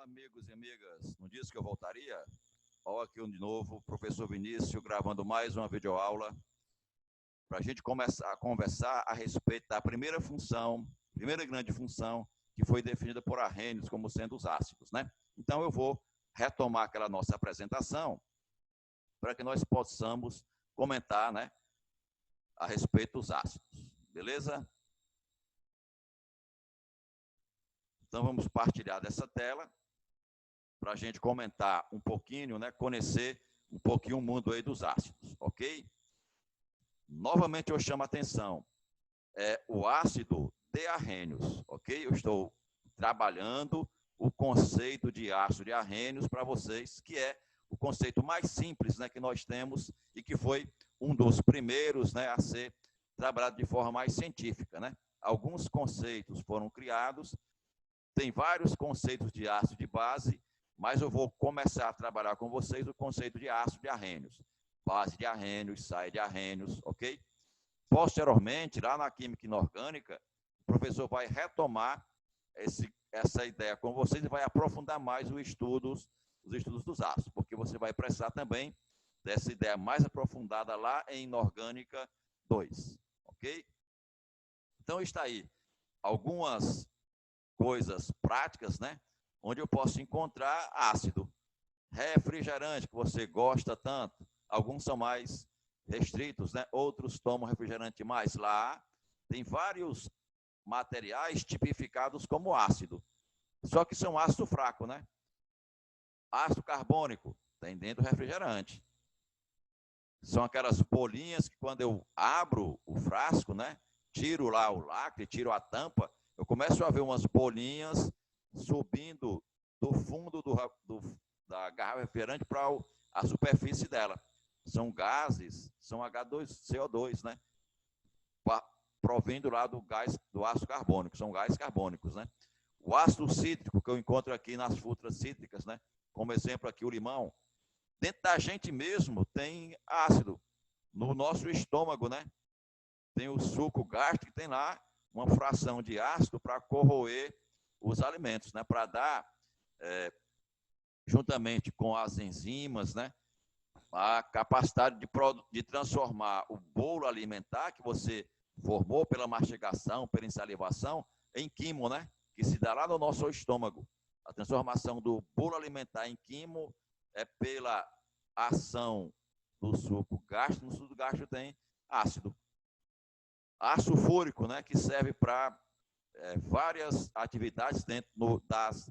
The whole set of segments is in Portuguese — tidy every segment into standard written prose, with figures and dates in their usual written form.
amigos e amigas, não disse que eu voltaria? Olha aqui de novo, o professor Vinícius gravando mais uma videoaula para a gente começar a conversar a respeito da primeira função, primeira grande função que foi definida por Arrhenius como sendo os ácidos, né? Então eu vou retomar aquela nossa apresentação para que nós possamos comentar, né, a respeito dos ácidos, beleza? Então vamos partilhar dessa tela para a gente comentar um pouquinho, né, conhecer um pouquinho o mundo aí dos ácidos, ok? Novamente eu chamo a atenção, o ácido de Arrhenius, ok? Eu estou trabalhando o conceito de ácido de Arrhenius para vocês, que é o conceito mais simples, né, que nós temos e que foi um dos primeiros, né, a ser trabalhado de forma mais científica, né? Alguns conceitos foram criados, tem vários conceitos de ácido de base, mas eu vou começar a trabalhar com vocês o conceito de ácido de Arrhenius. Base de Arrhenius, sai de Arrhenius, ok? Posteriormente, lá na química inorgânica, o professor vai retomar essa ideia com vocês e vai aprofundar mais os estudos dos ácidos, porque você vai precisar também dessa ideia mais aprofundada lá em Inorgânica 2, ok? Então, está aí algumas coisas práticas, né? Onde eu posso encontrar ácido. Refrigerante, que você gosta tanto. Alguns são mais restritos, né? Outros tomam refrigerante mais. Lá tem vários materiais tipificados como ácido. Só que são ácido fraco, né? Ácido carbônico, tem dentro do refrigerante. São aquelas bolinhas que quando eu abro o frasco, né? Tiro lá o lacre, tiro a tampa, eu começo a ver umas bolinhas subindo do fundo da garrafa refrigerante para a superfície dela. São gases, são H2CO2, né? Provindo lá do gás, do ácido carbônico, são gases carbônicos, né? O ácido cítrico que eu encontro aqui nas frutas cítricas, né? Como exemplo aqui o limão. Dentro da gente mesmo tem ácido. No nosso estômago, né? Tem o suco gástrico, tem lá uma fração de ácido para corroer os alimentos, né? Para dar, juntamente com as enzimas, né? A capacidade de transformar o bolo alimentar que você formou pela mastigação, pela insalivação, em quimo, né? Que se dá lá no nosso estômago. A transformação do bolo alimentar em quimo é pela ação do suco gástrico. No suco gástrico tem ácido. Ácido fúrico, né, que serve para várias atividades dentro das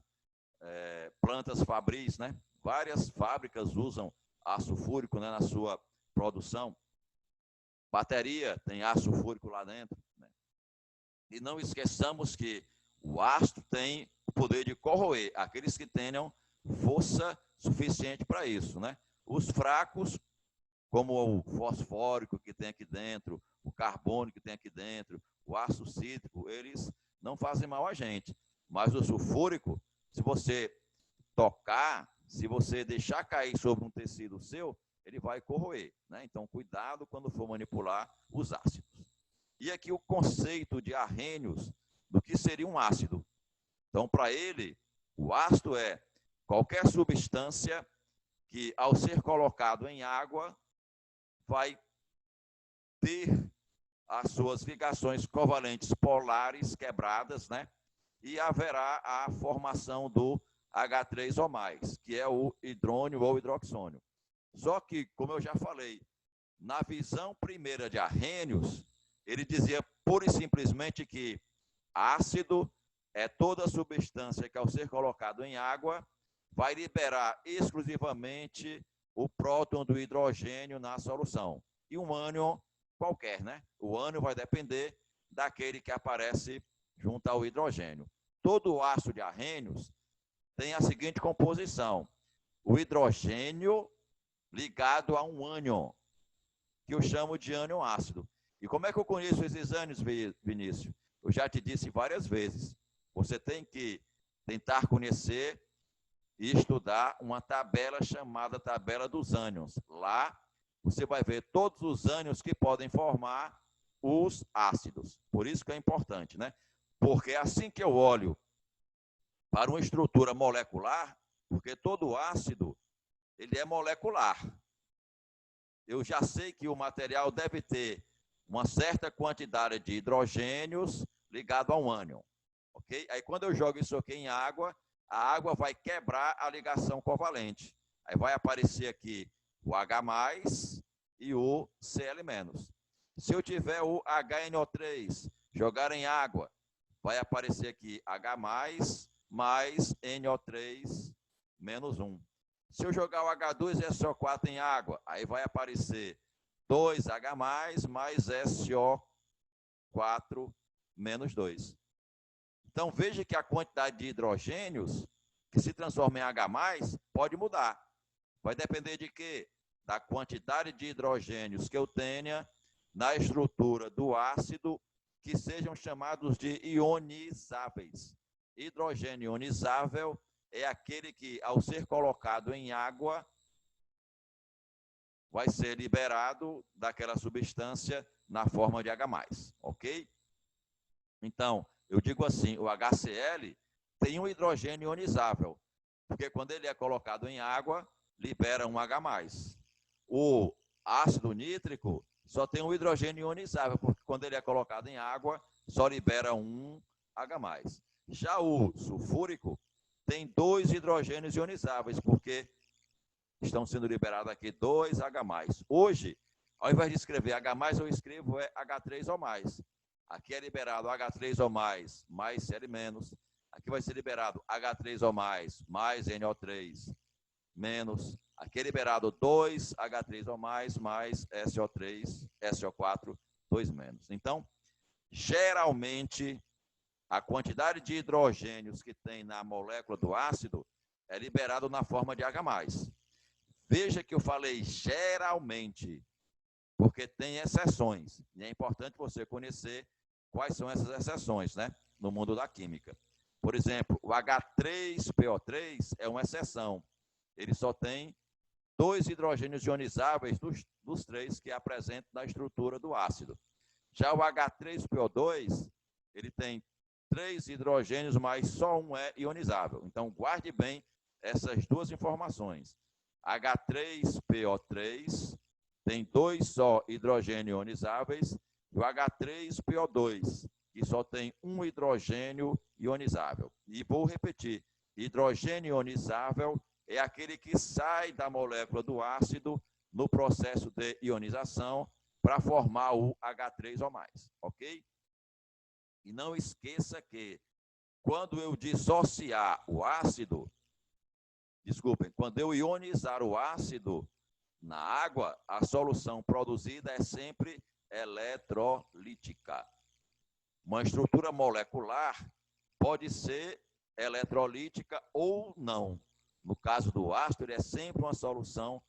plantas fabris, né? Várias fábricas usam ácido fúrico, né, na sua produção. Bateria tem ácido fúrico lá dentro, né? E não esqueçamos que o ácido tem o poder de corroer aqueles que tenham força suficiente para isso, né? Os fracos, como o fosfórico que tem aqui dentro, o carbônico que tem aqui dentro, o ácido cítrico, eles não fazem mal a gente. Mas o sulfúrico, se você tocar, se você deixar cair sobre um tecido seu, ele vai corroer, né? Então, cuidado quando for manipular os ácidos. E aqui o conceito de Arrhenius do que seria um ácido. Então, para ele, o ácido é qualquer substância que, ao ser colocado em água, vai ter as suas ligações covalentes polares quebradas, né? E haverá a formação do H3O+, que é o hidrônio ou hidroxônio. Só que, como eu já falei, na visão primeira de Arrhenius, ele dizia pura e simplesmente que ácido é toda substância que, ao ser colocado em água, vai liberar exclusivamente o próton do hidrogênio na solução. E um ânion qualquer, né? O ânion vai depender daquele que aparece junto ao hidrogênio. Todo o ácido de Arrhenius tem a seguinte composição: o hidrogênio ligado a um ânion, que eu chamo de ânion ácido. E como é que eu conheço esses ânions, Vinícius? Eu já te disse várias vezes. Você tem que tentar conhecer e estudar uma tabela chamada tabela dos ânions. Lá você vai ver todos os ânions que podem formar os ácidos. Por isso que é importante, né? Porque assim que eu olho para uma estrutura molecular, porque todo ácido ele é molecular. Eu já sei que o material deve ter uma certa quantidade de hidrogênios ligado a um ânion, ok? Aí quando eu jogo isso aqui em água, a água vai quebrar a ligação covalente. Aí vai aparecer aqui o H+, e o Cl-. Se eu tiver o HNO3, jogar em água, vai aparecer aqui H+, mais NO3 menos 1. Se eu jogar o H2SO4 em água, aí vai aparecer 2H+, mais SO4 menos 2. Então, veja que a quantidade de hidrogênios que se transforma em H+, pode mudar. Vai depender de quê? Da quantidade de hidrogênios que eu tenha na estrutura do ácido, que sejam chamados de ionizáveis. Hidrogênio ionizável é aquele que, ao ser colocado em água, vai ser liberado daquela substância na forma de H+, ok? Então, eu digo assim, o HCl tem um hidrogênio ionizável, porque quando ele é colocado em água, libera um H+. O ácido nítrico só tem um hidrogênio ionizável, porque quando ele é colocado em água, só libera um H+. Já o sulfúrico tem 2 hidrogênios ionizáveis, porque estão sendo liberados aqui 2 H+. Hoje, ao invés de escrever H+, eu escrevo H3O+. Aqui é liberado H3O+, mais Cl-. Aqui vai ser liberado H3O+, mais NO3-. Aqui é liberado 2H3O+, mais SO3, SO4, 2-. Então, geralmente, a quantidade de hidrogênios que tem na molécula do ácido é liberado na forma de H+. Veja que eu falei geralmente, porque tem exceções. E é importante você conhecer quais são essas exceções, né, no mundo da química. Por exemplo, o H3PO3 é uma exceção. Ele só tem 2 hidrogênios ionizáveis dos 3 que apresentam na estrutura do ácido. Já o H3PO2, ele tem 3 hidrogênios, mas só um é ionizável. Então, guarde bem essas 2 informações. H3PO3 tem 2 só hidrogênios ionizáveis, e o H3PO2, que só tem um hidrogênio ionizável. E vou repetir, hidrogênio ionizável é aquele que sai da molécula do ácido no processo de ionização para formar o H3O+, ok? E não esqueça que quando eu dissociar o ácido, quando eu ionizar o ácido na água, a solução produzida é sempre eletrolítica. Uma estrutura molecular pode ser eletrolítica ou não. No caso do ácido, ele é sempre uma solução,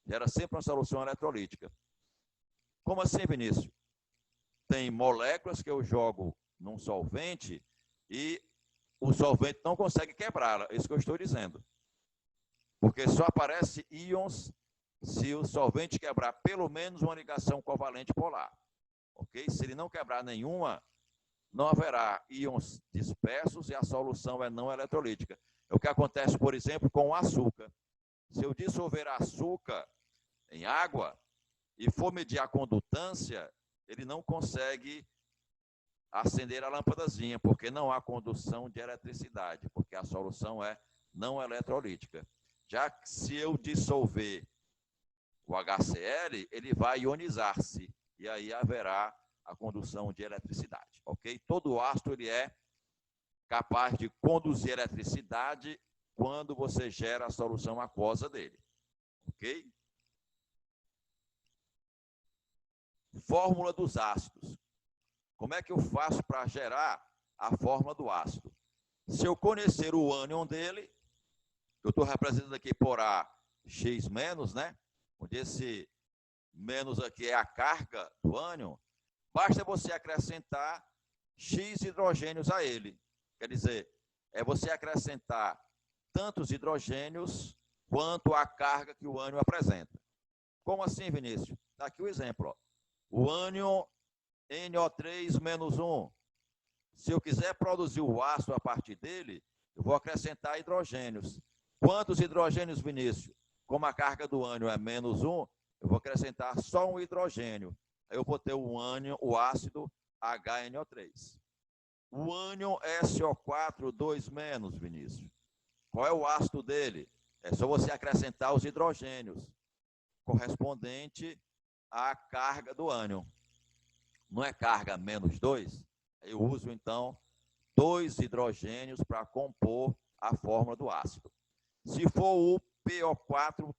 gera sempre uma solução eletrolítica. Como assim, Vinícius? Tem moléculas que eu jogo num solvente e o solvente não consegue quebrá-la. É isso que eu estou dizendo. Porque só aparece íons se o solvente quebrar pelo menos uma ligação covalente polar. Ok? Se ele não quebrar nenhuma, não haverá íons dispersos e a solução é não eletrolítica. É o que acontece, por exemplo, com o açúcar. Se eu dissolver açúcar em água e for medir a condutância, ele não consegue acender a lâmpadazinha, porque não há condução de eletricidade, porque a solução é não eletrolítica. Já que se eu dissolver o HCl, ele vai ionizar-se, e aí haverá a condução de eletricidade, ok? Todo ácido ele é capaz de conduzir eletricidade quando você gera a solução aquosa dele, ok? Fórmula dos ácidos. Como é que eu faço para gerar a fórmula do ácido? Se eu conhecer o ânion dele, eu estou representando aqui por AX-, né? Onde esse menos aqui é a carga do ânion, basta você acrescentar X hidrogênios a ele. Quer dizer, é você acrescentar tantos hidrogênios quanto a carga que o ânion apresenta. Como assim, Vinícius? Está aqui o exemplo. Ó. O ânion NO3-1. Se eu quiser produzir o ácido a partir dele, Eu vou acrescentar hidrogênios. Quantos hidrogênios, Vinícius? Como a carga do ânion é -1, eu vou acrescentar só um hidrogênio. Aí eu vou ter o ácido HNO3. O ânion SO4, 2-, Vinícius. Qual é o ácido dele? É só você acrescentar os hidrogênios, correspondente à carga do ânion. Não é carga -2? Eu uso, então, 2 hidrogênios para compor a fórmula do ácido. Se for o PO4,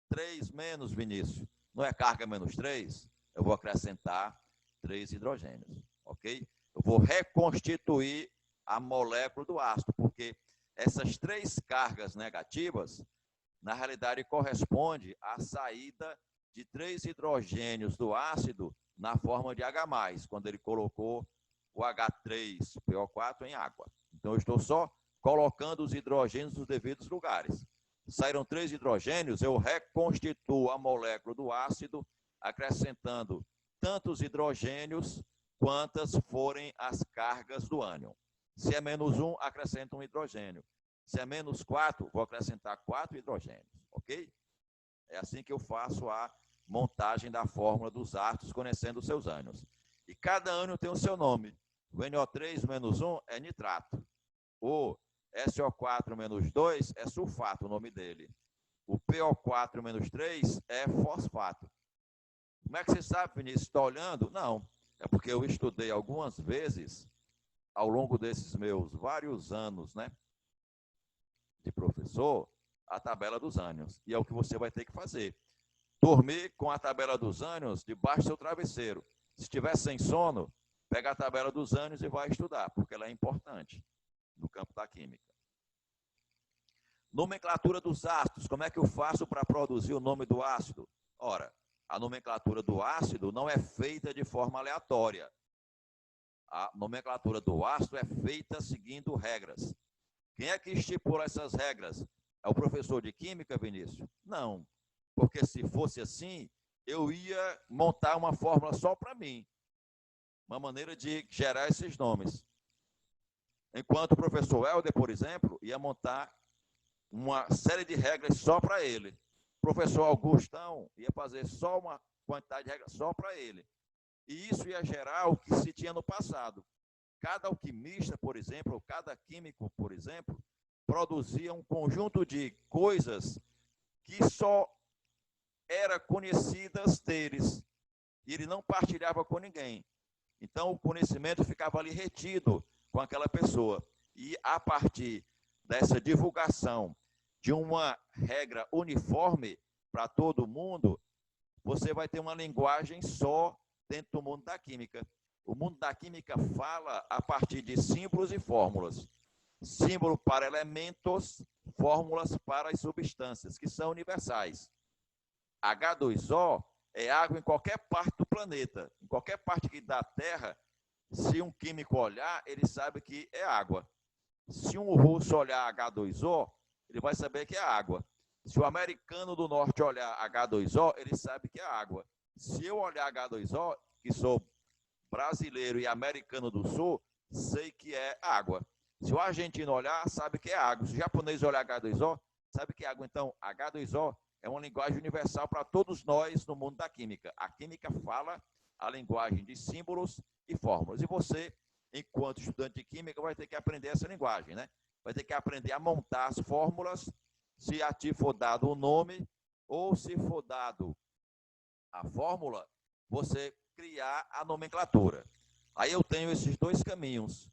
3-, Vinícius, não é carga -3? Eu vou acrescentar 3 hidrogênios, ok? Eu vou reconstituir a molécula do ácido, porque essas 3 cargas negativas, na realidade, corresponde à saída de 3 hidrogênios do ácido na forma de H+, quando ele colocou o H3PO4 em água. Então, eu estou só colocando os hidrogênios nos devidos lugares. Saíram 3 hidrogênios, eu reconstituo a molécula do ácido, acrescentando tantos hidrogênios quantas forem as cargas do ânion. Se é -1, acrescento um hidrogênio. Se é -4, vou acrescentar 4 hidrogênios, ok? É assim que eu faço a montagem da fórmula dos ácidos, conhecendo os seus ânions. E cada ânion tem o seu nome. O NO3-1 é nitrato. O SO4-2 é sulfato, o nome dele. O PO4-3 é fosfato. Como é que você sabe, Vinícius? Está olhando? Não. É porque eu estudei algumas vezes, ao longo desses meus vários anos, né, de professor, a tabela dos ânions. E é o que você vai ter que fazer. Dormir com a tabela dos ânions debaixo do seu travesseiro. Se estiver sem sono, pega a tabela dos ânions e vai estudar, porque ela é importante no campo da química. Nomenclatura dos ácidos. Como é que eu faço para produzir o nome do ácido? Ora, a nomenclatura do ácido não é feita de forma aleatória. A nomenclatura do ácido é feita seguindo regras. Quem é que estipula essas regras? É o professor de química, Vinícius? Não, porque se fosse assim, eu ia montar uma fórmula só para mim. Uma maneira de gerar esses nomes. Enquanto o professor Helder, por exemplo, ia montar uma série de regras só para ele. O professor Augustão ia fazer só uma quantidade de regras só para ele. E isso ia gerar o que se tinha no passado. Cada alquimista, por exemplo, ou cada químico, por exemplo, produzia um conjunto de coisas que só eram conhecidas deles. E ele não partilhava com ninguém. Então, o conhecimento ficava ali retido com aquela pessoa. E, a partir dessa divulgação de uma regra uniforme para todo mundo, você vai ter uma linguagem só dentro do mundo da química. O mundo da química fala a partir de símbolos e fórmulas. Símbolo para elementos, fórmulas para as substâncias, que são universais. H2O é água em qualquer parte do planeta. Em qualquer parte aqui da Terra, se um químico olhar, ele sabe que é água. Se um russo olhar H2O, ele vai saber que é água. Se o americano do norte olhar H2O, ele sabe que é água. Se eu olhar H2O, que sou brasileiro e americano do sul, sei que é água. Se o argentino olhar, sabe que é água. Se o japonês olhar H2O, sabe que é água. Então, H2O é uma linguagem universal para todos nós no mundo da química. A química fala a linguagem de símbolos e fórmulas. E você, enquanto estudante de química, vai ter que aprender essa linguagem, né? Vai ter que aprender a montar as fórmulas, se a ti for dado o nome, ou se for dado a fórmula, você criar a nomenclatura. Aí eu tenho esses 2 caminhos.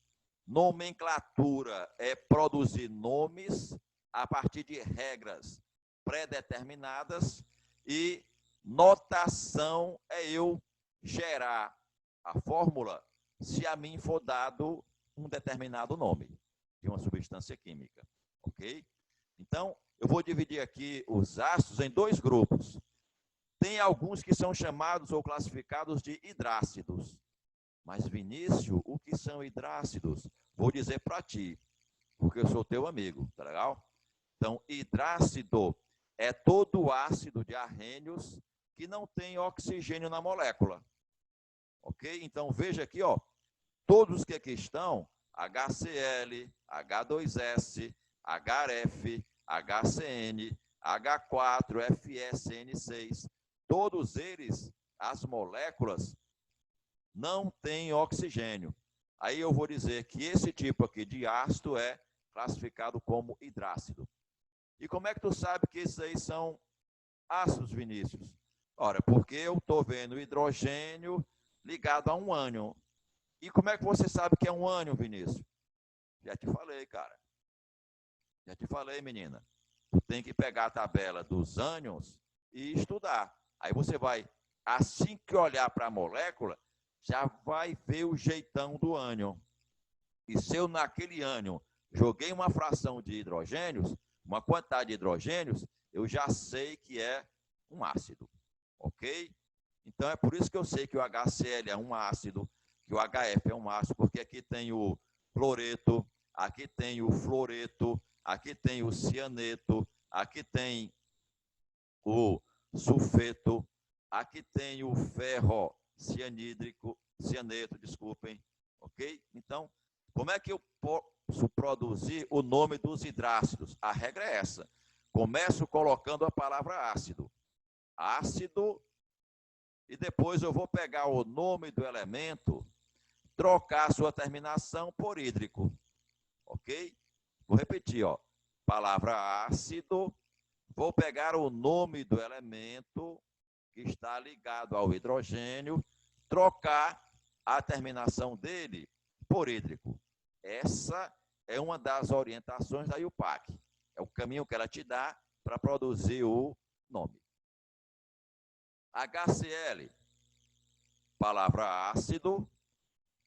Nomenclatura é produzir nomes a partir de regras pré-determinadas e notação é eu gerar a fórmula se a mim for dado um determinado nome de uma substância química, ok? Então, eu vou dividir aqui os ácidos em 2 grupos. Tem alguns que são chamados ou classificados de hidrácidos. Mas, Vinícius, o que são hidrácidos? Vou dizer para ti, porque eu sou teu amigo, tá legal? Então, hidrácido é todo ácido de arrênios que não tem oxigênio na molécula. Ok? Então, veja aqui, ó, todos que aqui estão, HCl, H2S, HF, HCN, H4, FSN6. Todos eles, as moléculas, não têm oxigênio. Aí eu vou dizer que esse tipo aqui de ácido é classificado como hidrácido. E como é que tu sabe que esses aí são ácidos, Vinícius? Ora, porque eu estou vendo hidrogênio ligado a um ânion. E como é que você sabe que é um ânion, Vinícius? Já te falei, cara. Já te falei, menina. Tu tem que pegar a tabela dos ânions e estudar. Aí você vai, assim que olhar para a molécula, já vai ver o jeitão do ânion. E se eu naquele ânion joguei uma fração de hidrogênios, uma quantidade de hidrogênios, eu já sei que é um ácido. Ok? Então é por isso que eu sei que o HCl é um ácido, que o HF é um ácido, porque aqui tem o cloreto, aqui tem o fluoreto, aqui tem o cianeto, aqui tem o sulfeto, aqui tem o ferro cianídrico, cianeto, desculpem, ok? Então, como é que eu posso produzir o nome dos hidrácidos? A regra é essa. Começo colocando a palavra ácido. Ácido, e depois eu vou pegar o nome do elemento, trocar sua terminação por hídrico, ok? Vou repetir, ó. Palavra ácido, vou pegar o nome do elemento que está ligado ao hidrogênio, trocar a terminação dele por hídrico. Essa é uma das orientações da IUPAC. É o caminho que ela te dá para produzir o nome. HCl, palavra ácido.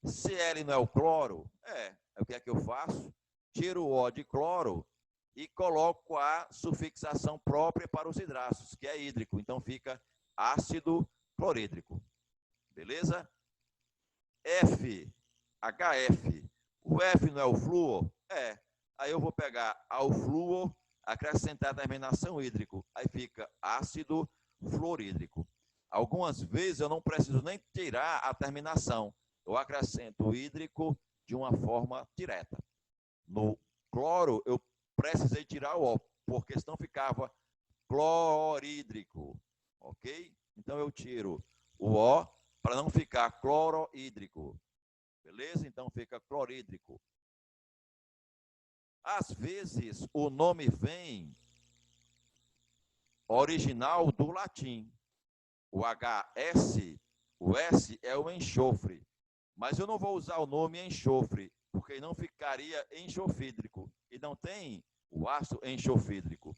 Cl não é o cloro? É o que é que eu faço? Tiro o O de cloro e coloco a sufixação própria para os hidrácidos, que é hídrico. Então fica ácido clorídrico. Beleza? F, HF. O F não é o flúor? É. Aí eu vou pegar ao flúor, acrescentar a terminação hídrico. Aí fica ácido fluorídrico. Algumas vezes eu não preciso nem tirar a terminação. Eu acrescento o hídrico de uma forma direta. No cloro, eu precisei tirar o O, porque senão ficava clorídrico. Ok? Então eu tiro o O para não ficar clorohídrico. Beleza? Então fica clorídrico. Às vezes o nome vem original do latim. O HS, o S é o enxofre. Mas eu não vou usar o nome enxofre, porque não ficaria enxofídrico. E não tem o ácido enxofídrico.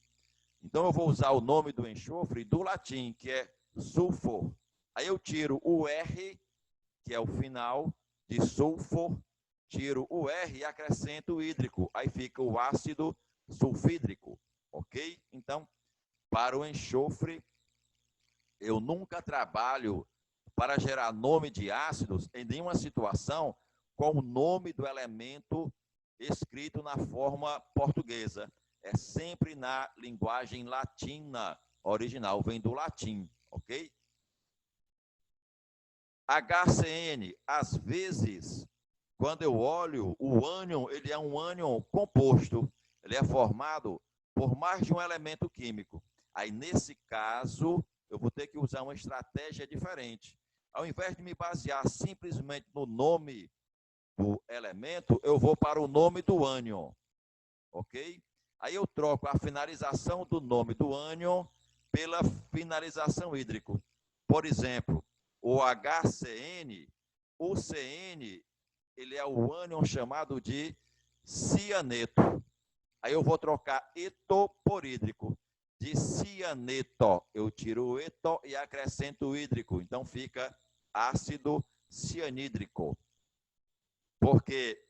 Então eu vou usar o nome do enxofre do latim, que é sulfur. Aí eu tiro o R, que é o final de sulfur, tiro o R e acrescento o hídrico. Aí fica o ácido sulfídrico. Ok? Então, para o enxofre, eu nunca trabalho para gerar nome de ácidos em nenhuma situação com o nome do elemento escrito na forma portuguesa. É sempre na linguagem latina original, vem do latim, ok? HCN, às vezes, quando eu olho, o ânion, ele é um ânion composto, ele é formado por mais de um elemento químico. Aí, nesse caso, eu vou ter que usar uma estratégia diferente. Ao invés de me basear simplesmente no nome do elemento, eu vou para o nome do ânion, ok? Aí eu troco a finalização do nome do ânion pela finalização hídrico. Por exemplo, o HCN, o CN, ele é o ânion chamado de cianeto. Aí eu vou trocar eto por hídrico. De cianeto, eu tiro o eto e acrescento o hídrico. Então fica ácido cianídrico. Porque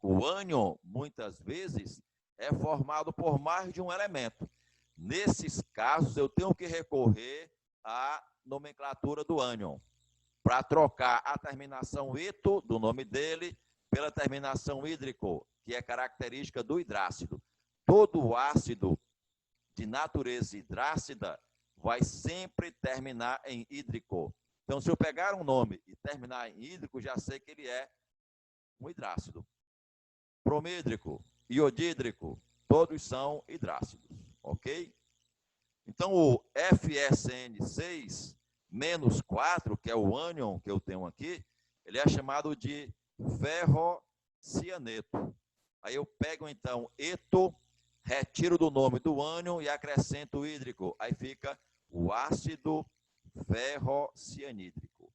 o ânion, muitas vezes, é formado por mais de um elemento. Nesses casos, eu tenho que recorrer à nomenclatura do ânion, para trocar a terminação eto, do nome dele, pela terminação hídrico, que é característica do hidrácido. Todo ácido de natureza hidrácida vai sempre terminar em hídrico. Então, se eu pegar um nome e terminar em hídrico, já sei que ele é um hidrácido. bromídrico, iodídrico, todos são hidrácidos, ok? Então, o FSN6 menos 4, que é o ânion que eu tenho aqui, ele é chamado de ferrocianeto. Aí eu pego, então, eto, retiro do nome do ânion e acrescento o hídrico. Aí fica o ácido ferrocianídrico.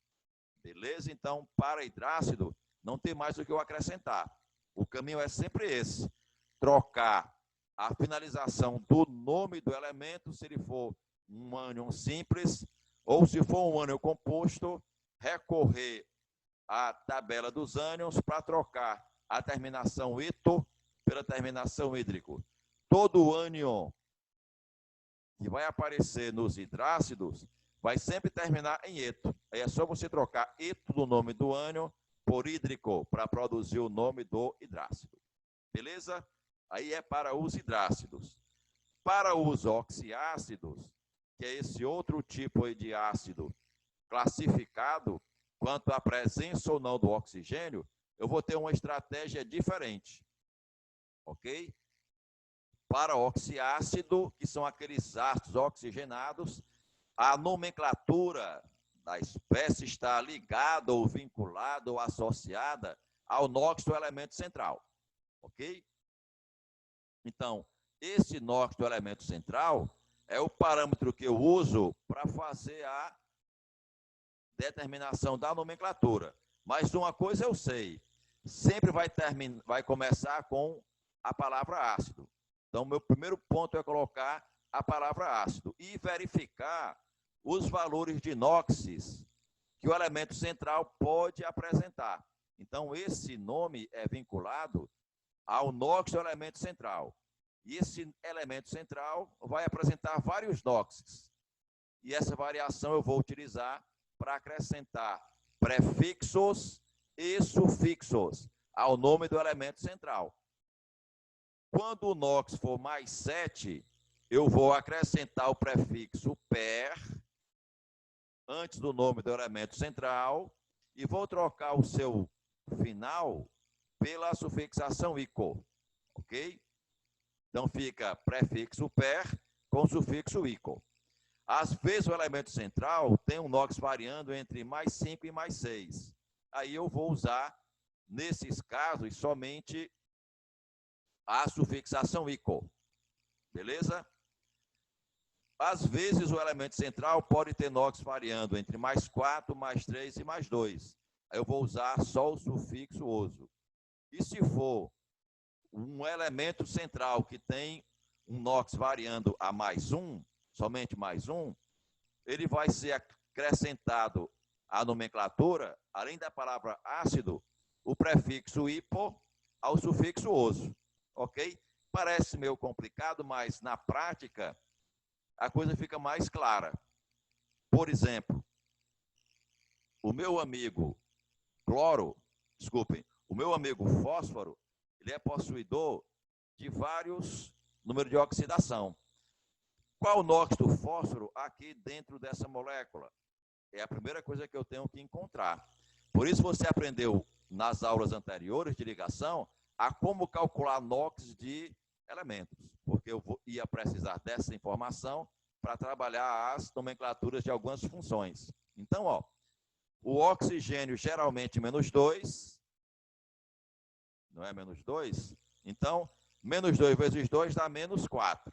Beleza? Então, para hidrácido, não tem mais o que eu acrescentar. O caminho é sempre esse. Trocar a finalização do nome do elemento, se ele for um ânion simples, ou se for um ânion composto, recorrer à tabela dos ânions para trocar a terminação ito pela terminação hídrico. Todo ânion que vai aparecer nos hidrácidos vai sempre terminar em eto. Aí é só você trocar eto do nome do ânion por hídrico para produzir o nome do hidrácido. Beleza? Aí é para os hidrácidos. Para os oxiácidos, que é esse outro tipo de ácido classificado quanto à presença ou não do oxigênio, eu vou ter uma estratégia diferente. Ok? Para oxiácido, que são aqueles ácidos oxigenados, a nomenclatura da espécie está ligada ou vinculada ou associada ao NOx do elemento central. Ok? Então, esse NOx do elemento central é o parâmetro que eu uso para fazer a determinação da nomenclatura. Mas uma coisa eu sei, sempre vai começar com a palavra ácido. Então, meu primeiro ponto é colocar a palavra ácido e verificar os valores de NOxes que o elemento central pode apresentar. Então, esse nome é vinculado ao NOx do elemento central. E esse elemento central vai apresentar vários NOxes. E essa variação eu vou utilizar para acrescentar prefixos e sufixos ao nome do elemento central. Quando o NOx for mais 7, eu vou acrescentar o prefixo per antes do nome do elemento central e vou trocar o seu final pela sufixação ico, ok? Então fica prefixo per com sufixo ico. Às vezes o elemento central tem um NOx variando entre mais 5 e mais 6. Aí eu vou usar, nesses casos, somente a sufixação ico. Beleza? Às vezes o elemento central pode ter NOx variando entre mais 4, mais 3 e mais 2. Aí eu vou usar só o sufixo oso. E se for um elemento central que tem um NOx variando a mais 1, somente mais 1, ele vai ser acrescentado à nomenclatura, além da palavra ácido, o prefixo hipo ao sufixo oso. Ok? Parece meio complicado, mas na prática a coisa fica mais clara. Por exemplo, o meu amigo o meu amigo fósforo, ele é possuidor de vários números de oxidação. Qual o NOx do fósforo aqui dentro dessa molécula? É a primeira coisa que eu tenho que encontrar. Por isso você aprendeu nas aulas anteriores de ligação a como calcular NOx de elementos, porque eu ia precisar dessa informação para trabalhar as nomenclaturas de algumas funções. Então, ó, o oxigênio geralmente menos 2, não é menos 2? Então, menos 2 vezes 2 dá menos 4.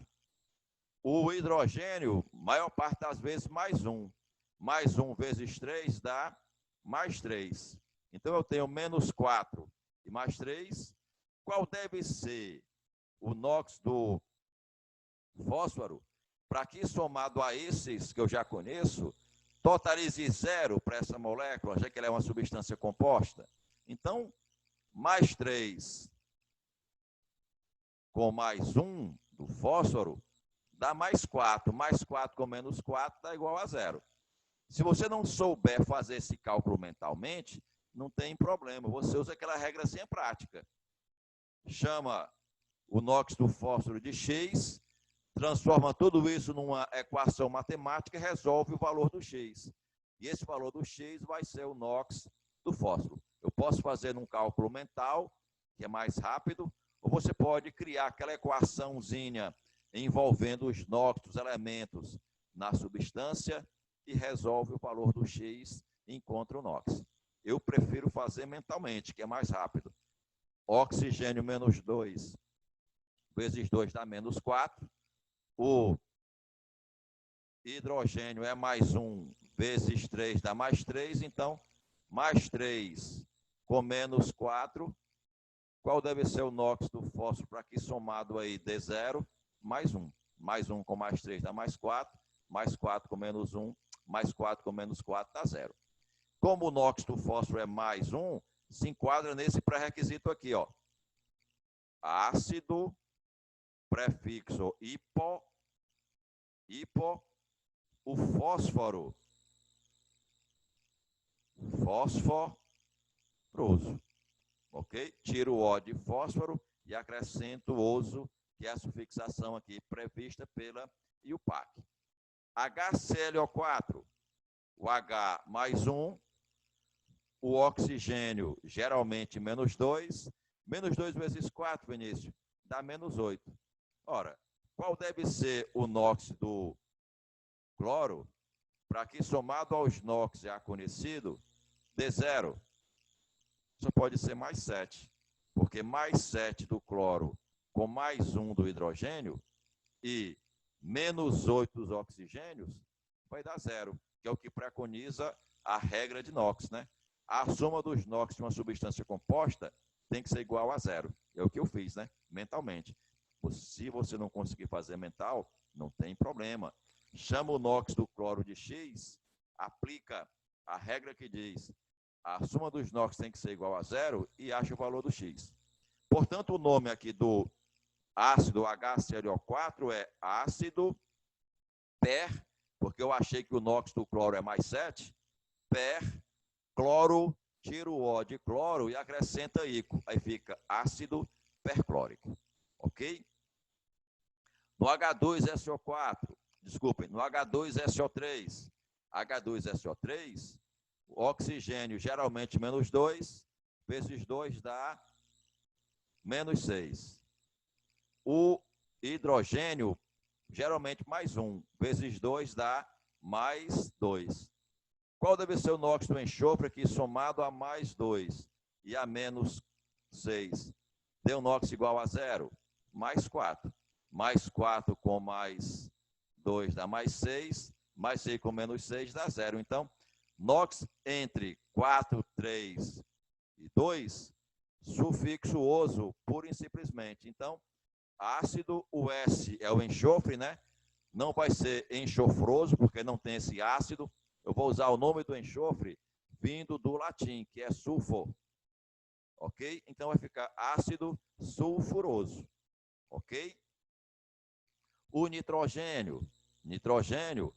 O hidrogênio, maior parte das vezes, mais 1. Mais 1 vezes 3 dá mais 3. Então, eu tenho menos 4 e mais 3. Qual deve ser o NOx do fósforo? Para que, somado a esses que eu já conheço, totalize 0 para essa molécula, já que ela é uma substância composta. Então, mais 3 com mais 1 do fósforo dá mais 4. Mais 4 com menos 4 dá igual a 0. Se você não souber fazer esse cálculo mentalmente, não tem problema. Você usa aquela regrazinha prática. Chama o NOx do fósforo de X, transforma tudo isso numa equação matemática e resolve o valor do X. E esse valor do X vai ser o NOx do fósforo. Eu posso fazer num cálculo mental que é mais rápido, ou você pode criar aquela equaçãozinha envolvendo os NOx, os elementos, na substância e resolve o valor do X e encontra o NOx. Eu prefiro fazer mentalmente, que é mais rápido. Oxigênio menos 2 vezes 2 dá menos 4. O hidrogênio é mais 1 vezes 3 dá mais 3. Então, mais 3 com menos 4. Qual deve ser o NOx do fósforo para que somado aí dê 0? Mais 1. Mais 1 com mais 3 dá mais 4. Mais 4 com menos 1. Mais 4 com menos 4 dá 0. Como o NOx do fósforo é mais 1, se enquadra nesse pré-requisito aqui, ó. Ácido, prefixo hipo, o fósforo, fosforoso, ok? Tiro o O de fósforo e acrescento o oso, que é a sufixação aqui prevista pela IUPAC. HClO4, o H mais 1, o oxigênio geralmente menos 2, menos 2 vezes 4, Vinícius, dá menos 8. Ora, qual deve ser o NOx do cloro para que somado aos NOx já conhecido, dê 0? Só pode ser mais 7, porque mais 7 do cloro com mais 1 do hidrogênio e menos 8 dos oxigênios vai dar 0, que é o que preconiza a regra de NOx, né? A soma dos NOx de uma substância composta tem que ser igual a 0. É o que eu fiz, né? Mentalmente. Se você não conseguir fazer mental, não tem problema. Chama o NOx do cloro de X, aplica a regra que diz a soma dos NOx tem que ser igual a 0 e acha o valor do X. Portanto, o nome aqui do ácido HClO4 é ácido porque eu achei que o NOx do cloro é mais 7, cloro, tira o O de cloro e acrescenta ico. Aí fica ácido perclórico. Ok? No H2SO4, desculpem, no H2SO3, H2SO3, o oxigênio geralmente menos 2, vezes 2 dá menos 6. O hidrogênio, geralmente mais 1, vezes 2 dá mais 2. Qual deve ser o NOx do enxofre aqui somado a mais 2 e a menos 6? Deu NOx igual a 0? Mais 4. Mais 4 com mais 2 dá mais 6. Mais 6 com menos 6 dá 0. Então, NOx entre 4, 3 e 2, sufixo oso, pura e simplesmente. Então, ácido, o S é o enxofre, né? Não vai ser enxofroso, porque não tem esse ácido. Eu vou usar o nome do enxofre vindo do latim, que é sulfo. Ok? Então vai ficar ácido sulfuroso. Ok? O nitrogênio. Nitrogênio,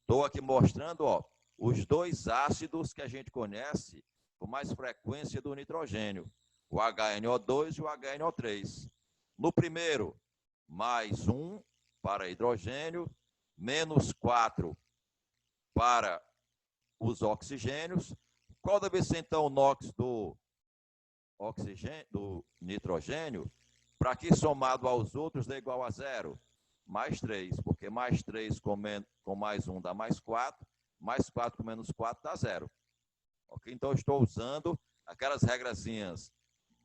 estou aqui mostrando, ó, os dois ácidos que a gente conhece com mais frequência do nitrogênio. O HNO2 e o HNO3. No primeiro, mais 1 para hidrogênio, menos 4 para os oxigênios. Qual deve ser, então, o NOx do oxigênio, do nitrogênio, para que somado aos outros dê igual a 0? Mais 3, porque mais 3 com mais 1 dá mais 4, mais 4 com menos 4 dá 0. Ok? Então, eu estou usando aquelas regrazinhas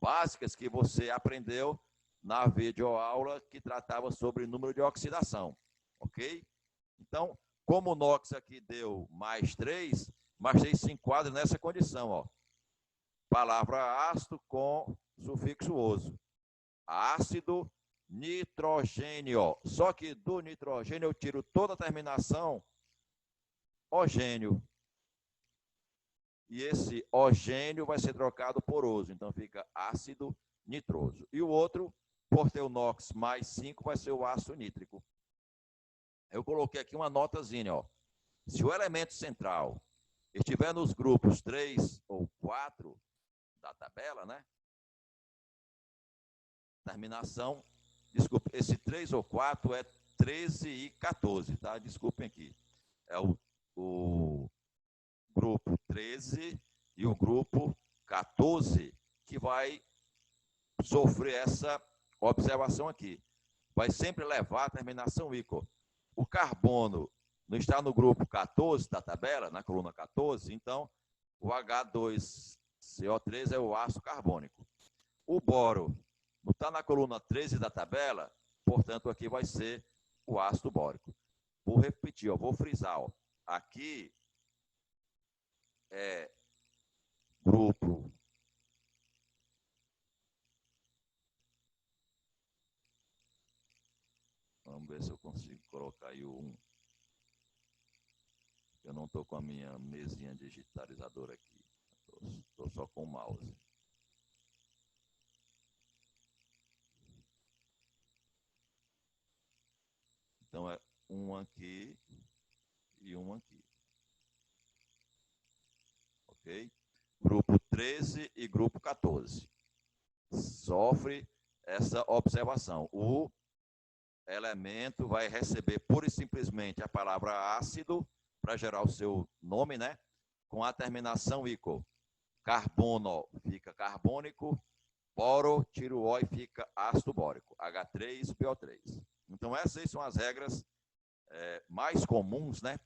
básicas que você aprendeu na videoaula que tratava sobre número de oxidação. Ok? Então, como o NOx aqui deu mais 3 se enquadra nessa condição, ó. Palavra ácido com sufixo oso. Ácido nitrogênio. Só que do nitrogênio eu tiro toda a terminação ogênio. E esse ogênio vai ser trocado por oso. Então fica ácido nitroso. E o outro, por ter o NOx mais 5, vai ser o ácido nítrico. Eu coloquei aqui uma notazinha, ó. Se o elemento central estiver nos grupos 3 ou 4 da tabela, né? Terminação, desculpe, esse 3 ou 4 é 13 e 14, tá? Desculpem aqui. É o grupo 13 e o grupo 14 que vai sofrer essa observação aqui. Vai sempre levar a terminação ícaro. O carbono não está no grupo 14 da tabela, na coluna 14, então o H2CO3 é o ácido carbônico. O boro não está na coluna 13 da tabela, portanto aqui vai ser o ácido bórico. Vou repetir, ó, vou frisar. Ó. Aqui é grupo vamos ver se eu consigo colocar aí o 1. Eu não estou com a minha mesinha digitalizadora aqui. Estou só com o mouse. Então é um aqui e um aqui. Ok? Grupo 13 e grupo 14. Sofre essa observação. O elemento vai receber pura e simplesmente a palavra ácido para gerar o seu nome, né? Com a terminação ícaro. Carbono fica carbônico, boro, tira o O e fica ácido bórico, H3PO3. Então essas são as regras mais comuns, né?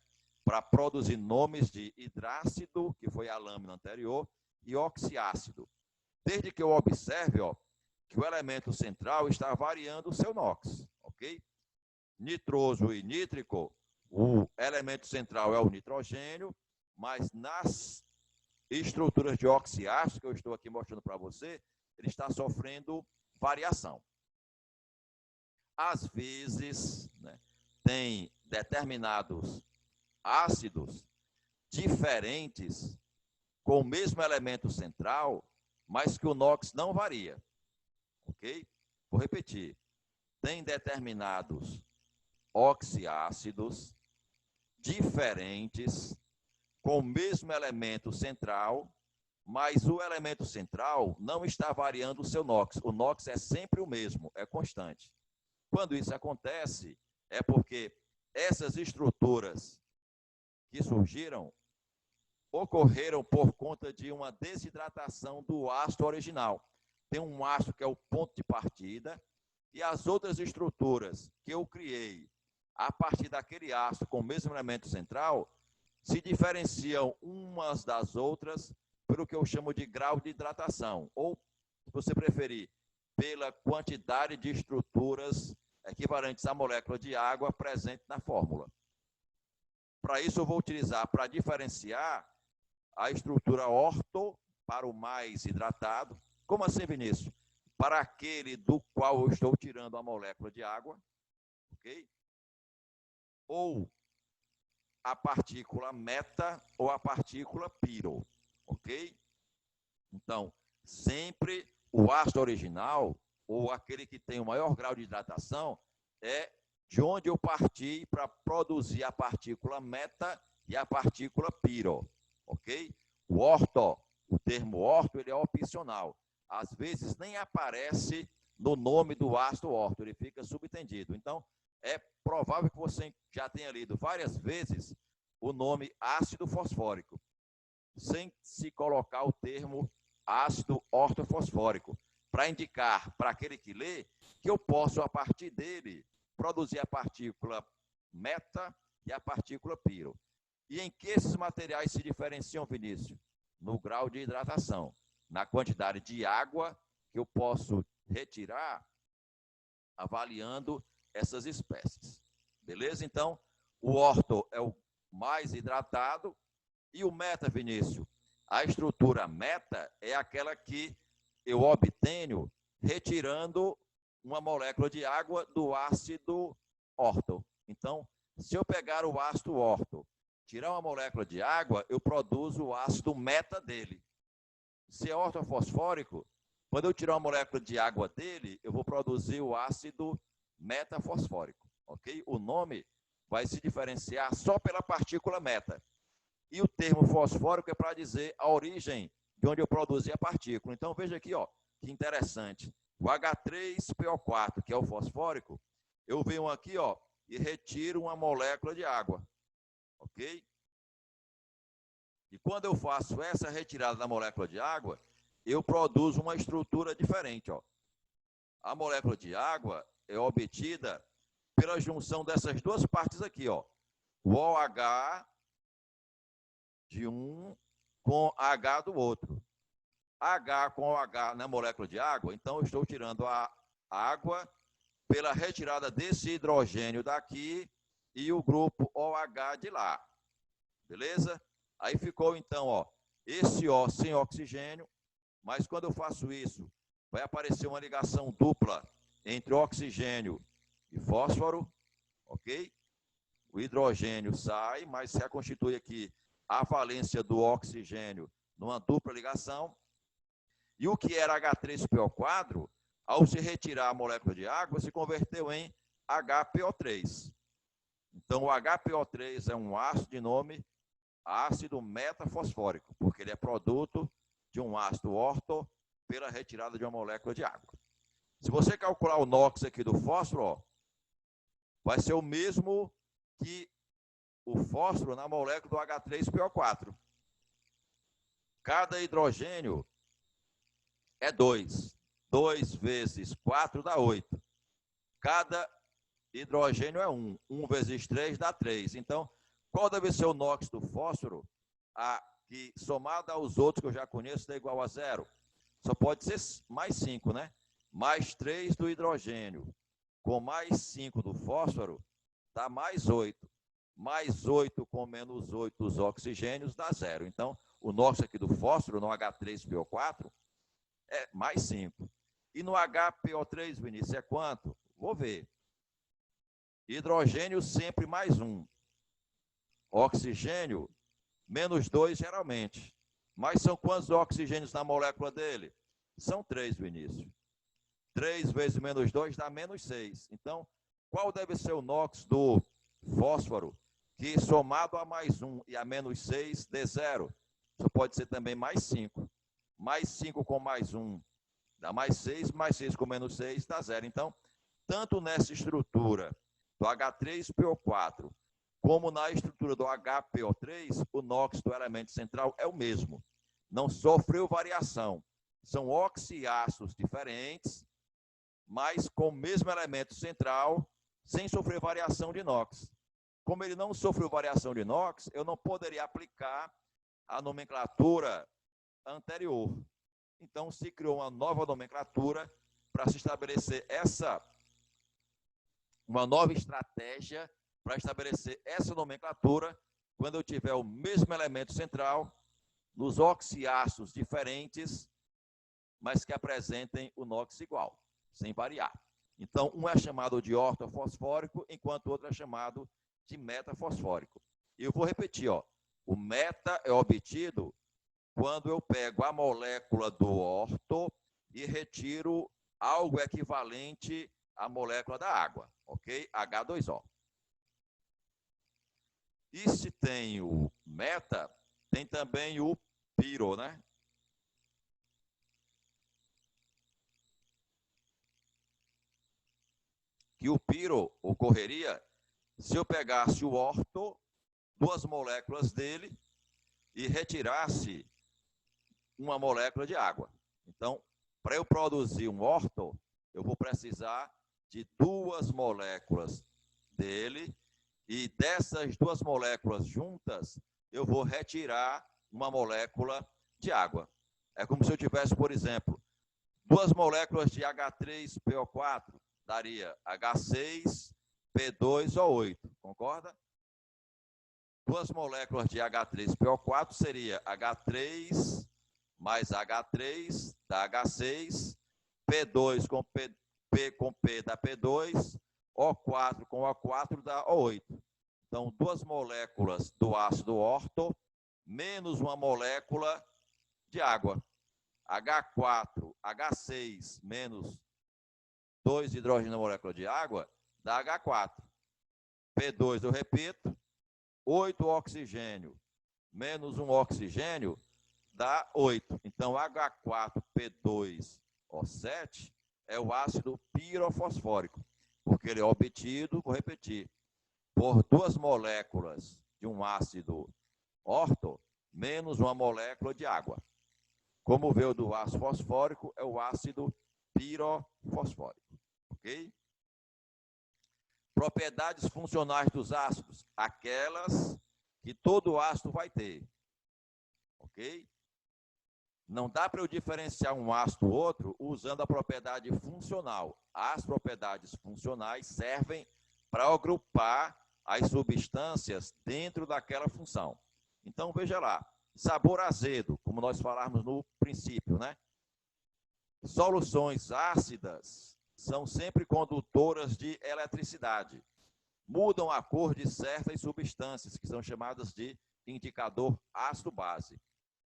Para produzir nomes de hidrácido, que foi a lâmina anterior, e oxiácido. Desde que eu observe, ó, que o elemento central está variando o seu NOx, ok? Nitroso e nítrico, o elemento central é o nitrogênio, mas nas estruturas de oxiácido, que eu estou aqui mostrando para você, ele está sofrendo variação. Às vezes, né, tem determinados ácidos diferentes com o mesmo elemento central, mas que o NOx não varia. Ok? Vou repetir. Tem determinados oxiácidos diferentes com o mesmo elemento central, mas o elemento central não está variando o seu NOx. O NOx é sempre o mesmo, é constante. Quando isso acontece, é porque essas estruturas que surgiram ocorreram por conta de uma desidratação do ácido original. Tem um ácido que é o ponto de partida e as outras estruturas que eu criei a partir daquele ácido com o mesmo elemento central se diferenciam umas das outras pelo que eu chamo de grau de hidratação, ou, se você preferir, pela quantidade de estruturas equivalentes à molécula de água presente na fórmula. Para isso, eu vou utilizar, para diferenciar, a estrutura orto para o mais hidratado. Como assim, Vinícius? Para aquele do qual eu estou tirando a molécula de água, ok? Ou a partícula meta ou a partícula piro, ok? Então, sempre o ácido original, ou aquele que tem o maior grau de hidratação, é de onde eu parti para produzir a partícula meta e a partícula piro, ok? O orto, o termo orto, ele é opcional. Às vezes nem aparece no nome do ácido orto, ele fica subentendido. Então, é provável que você já tenha lido várias vezes o nome ácido fosfórico, sem se colocar o termo ácido ortofosfórico, para indicar para aquele que lê que eu posso, a partir dele, produzir a partícula meta e a partícula piro. E em que esses materiais se diferenciam, Vinícius? No grau de hidratação, na quantidade de água que eu posso retirar avaliando essas espécies. Beleza? Então, o orto é o mais hidratado e o meta, Vinícius, a estrutura meta é aquela que eu obtenho retirando uma molécula de água do ácido orto. Então, se eu pegar o ácido orto, tirar uma molécula de água, eu produzo o ácido meta dele. Se é ortofosfórico, quando eu tirar uma molécula de água dele, eu vou produzir o ácido metafosfórico, ok? O nome vai se diferenciar só pela partícula meta. E o termo fosfórico é para dizer a origem de onde eu produzi a partícula. Então, veja aqui, ó, que interessante. O H3PO4, que é o fosfórico, eu venho aqui, ó, e retiro uma molécula de água, ok? E quando eu faço essa retirada da molécula de água, eu produzo uma estrutura diferente, ó. A molécula de água é obtida pela junção dessas duas partes aqui, ó. O OH de um com H do outro. H com OH na molécula de água, então eu estou tirando a água pela retirada desse hidrogênio daqui e o grupo OH de lá. Beleza? Aí ficou então, ó, esse O sem oxigênio, mas quando eu faço isso, vai aparecer uma ligação dupla entre oxigênio e fósforo, ok? O hidrogênio sai, mas se reconstitui aqui a valência do oxigênio numa dupla ligação. E o que era H3PO4, ao se retirar a molécula de água, se converteu em HPO3. Então, o HPO3 é um ácido de nome ácido metafosfórico, porque ele é produto de um ácido orto pela retirada de uma molécula de água. Se você calcular o NOx aqui do fósforo, ó, vai ser o mesmo que o fósforo na molécula do H3PO4. Cada hidrogênio é 2. 2 vezes 4 dá 8. Cada hidrogênio é 1. 1 vezes 3 dá 3. Então, qual deve ser o NOx do fósforo? Que somado aos outros que eu já conheço dá igual a 0. Só pode ser mais 5, né? Mais 3 do hidrogênio. Com mais 5 do fósforo, dá mais 8. Mais 8 com menos 8 dos oxigênios dá 0. Então, o NOx aqui do fósforo, no H3PO4, é mais 5. E no HPO3, Vinícius, é quanto? Vou ver. Hidrogênio sempre mais 1. Oxigênio, menos 2 geralmente. Mas são quantos oxigênios na molécula dele? São 3, Vinícius. 3 vezes menos 2 dá menos 6. Então, qual deve ser o NOx do fósforo, que somado a mais 1 e a menos 6 dê 0? Isso pode ser também mais 5. Mais 5 com mais 1 dá mais 6, mais 6 com menos 6 dá 0. Então, tanto nessa estrutura do H3PO4, como na estrutura do HPO3, o NOx do elemento central é o mesmo. Não sofreu variação. São oxiácidos diferentes, mas com o mesmo elemento central, sem sofrer variação de NOx. Como ele não sofreu variação de NOx, eu não poderia aplicar a nomenclatura anterior. Então, se criou uma nova nomenclatura para se estabelecer uma nova estratégia para estabelecer essa nomenclatura quando eu tiver o mesmo elemento central nos oxiácidos diferentes, mas que apresentem o NOx igual, sem variar. Então, um é chamado de ortofosfórico, enquanto o outro é chamado de metafosfórico. E eu vou repetir, ó, o meta é obtido quando eu pego a molécula do orto e retiro algo equivalente à molécula da água, ok? H2O. E se tem o meta, tem também o piro, né? Que o piro ocorreria se eu pegasse o orto, 2 moléculas dele, e retirasse uma molécula de água. Então, para eu produzir um orto, eu vou precisar de 2 moléculas dele, e dessas 2 moléculas juntas, eu vou retirar uma molécula de água. É como se eu tivesse, por exemplo, 2 moléculas de H3PO4, daria H6P2O8, concorda? 2 moléculas de H3PO4 seria H3 mais H3 dá H6, P2 com P com P dá P2, O4 com O4 dá O8. Então, 2 moléculas do ácido orto menos uma molécula de água. H4, H6 menos 2 hidrogênio na molécula de água dá H4. P2, eu repito, 8 oxigênio menos 1 oxigênio dá 8. Então, H4P2O7 é o ácido pirofosfórico, porque ele é obtido, vou repetir, por 2 moléculas de um ácido orto menos uma molécula de água. Como veio do ácido fosfórico, é o ácido pirofosfórico, ok? Propriedades funcionais dos ácidos, aquelas que todo ácido vai ter, ok? Não dá para eu diferenciar um ácido do outro usando a propriedade funcional. As propriedades funcionais servem para agrupar as substâncias dentro daquela função. Então, veja lá, sabor azedo, como nós falamos no princípio, né? Soluções ácidas são sempre condutoras de eletricidade. Mudam a cor de certas substâncias, que são chamadas de indicador ácido-base.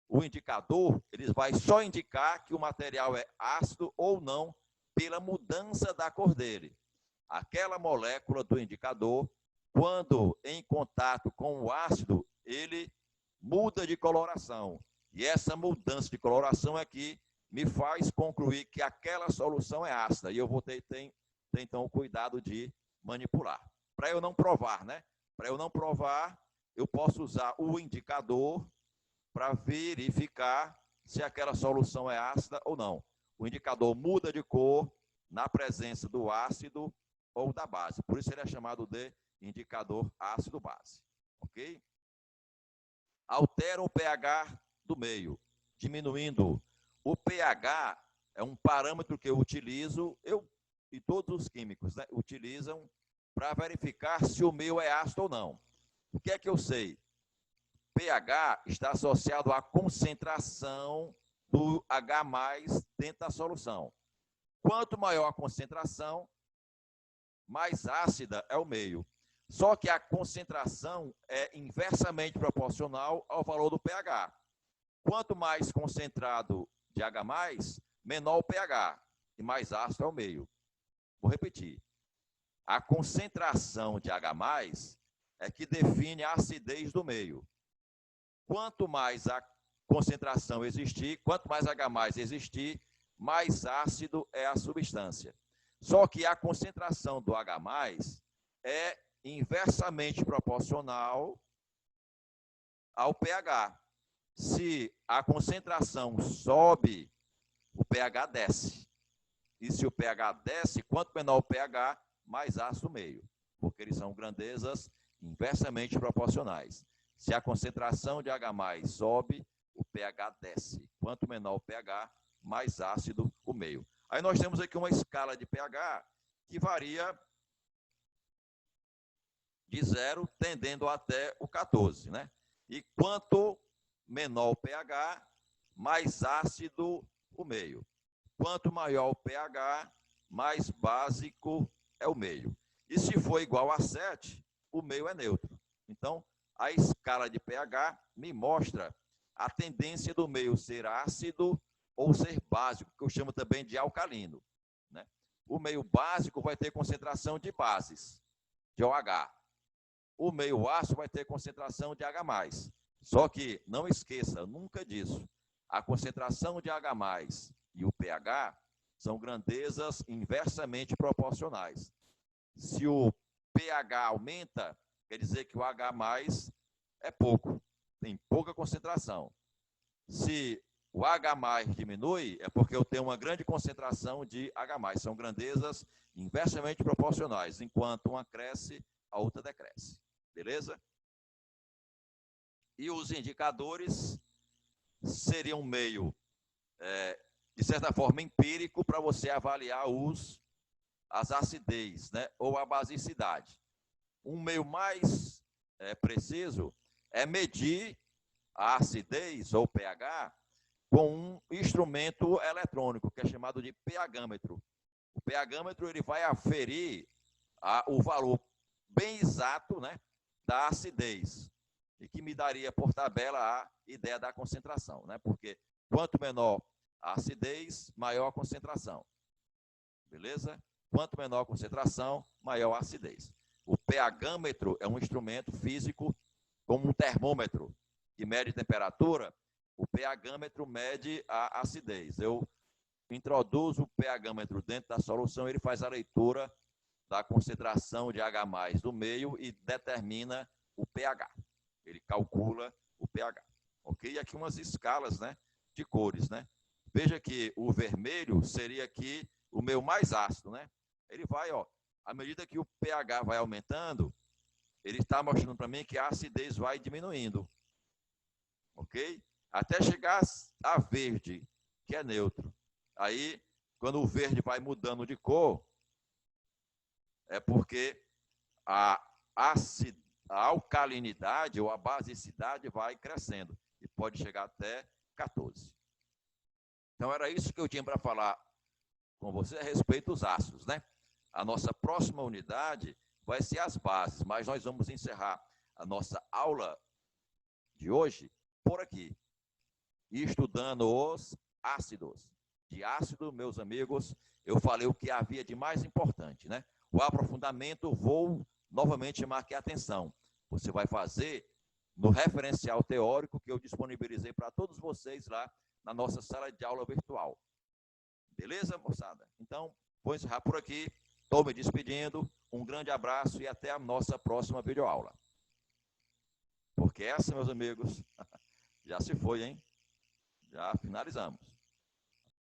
O indicador, ele vai só indicar que o material é ácido ou não pela mudança da cor dele. Aquela molécula do indicador, quando em contato com o ácido, ele muda de coloração. E essa mudança de coloração é que me faz concluir que aquela solução é ácida. E eu vou ter então, o cuidado de manipular. Para eu não provar, né? Para eu não provar, eu posso usar o indicador para verificar se aquela solução é ácida ou não. O indicador muda de cor na presença do ácido ou da base. Por isso ele é chamado de indicador ácido-base. Ok? Altera o pH do meio, diminuindo. O pH é um parâmetro que eu utilizo, e todos os químicos, né, utilizam para verificar se o meio é ácido ou não. O que é que eu sei? pH está associado à concentração do H+ dentro da solução. Quanto maior a concentração, mais ácida é o meio. Só que a concentração é inversamente proporcional ao valor do pH. Quanto mais concentrado de H+, menor o pH e mais ácido é o meio. Vou repetir. A concentração de H+ é que define a acidez do meio. Quanto mais a concentração existir, quanto mais H+ existir, mais ácido é a substância. Só que a concentração do H+ é inversamente proporcional ao pH. Se a concentração sobe, o pH desce. E se o pH desce, quanto menor o pH, mais ácido o meio. Porque eles são grandezas inversamente proporcionais. Se a concentração de H+ sobe, o pH desce. Quanto menor o pH, mais ácido o meio. Aí nós temos aqui uma escala de pH que varia de 0, tendendo até o 14, né? E quanto menor o pH, mais ácido o meio. Quanto maior o pH, mais básico é o meio. E se for igual a 7, o meio é neutro. Então, a escala de pH me mostra a tendência do meio ser ácido ou ser básico, que eu chamo também de alcalino, né? O meio básico vai ter concentração de bases, de OH. O meio ácido vai ter concentração de H+. Só que, não esqueça nunca disso, a concentração de H+ e o pH são grandezas inversamente proporcionais. Se o pH aumenta, quer dizer que o H+ é pouco, tem pouca concentração. Se o H+ diminui, é porque eu tenho uma grande concentração de H+. São grandezas inversamente proporcionais. Enquanto uma cresce, a outra decresce. Beleza? E os indicadores seriam um meio, de certa forma, empírico para você avaliar as acidez, né, ou a basicidade. Um meio mais preciso é medir a acidez ou pH com um instrumento eletrônico, que é chamado de pHmetro. O pHmetro ele vai aferir o valor bem exato, né, da acidez, e que me daria por tabela a ideia da concentração, né? Porque quanto menor a acidez, maior a concentração. Beleza? Quanto menor a concentração, maior a acidez. O pHmetro é um instrumento físico como um termômetro que mede temperatura. O pHmetro mede a acidez. Eu introduzo o pHmetro dentro da solução, ele faz a leitura da concentração de H+ do meio e determina o pH. Ele calcula o pH. Ok? E aqui umas escalas, né, de cores, né? Veja que o vermelho seria aqui o meu mais ácido, né? Ele vai, ó, à medida que o pH vai aumentando, ele está mostrando para mim que a acidez vai diminuindo, ok? Até chegar a verde, que é neutro. Aí, quando o verde vai mudando de cor, é porque a alcalinidade ou a basicidade vai crescendo e pode chegar até 14. Então, era isso que eu tinha para falar com você a respeito dos ácidos, né? A nossa próxima unidade vai ser as bases, mas nós vamos encerrar a nossa aula de hoje por aqui, e estudando os ácidos. De ácido, meus amigos, eu falei o que havia de mais importante, né? O aprofundamento, vou novamente chamar aqui a atenção. Você vai fazer no referencial teórico que eu disponibilizei para todos vocês lá na nossa sala de aula virtual. Beleza, moçada? Então, vou encerrar por aqui. Estou me despedindo. Um grande abraço e até a nossa próxima videoaula. Porque essa, meus amigos, já se foi, hein? Já finalizamos.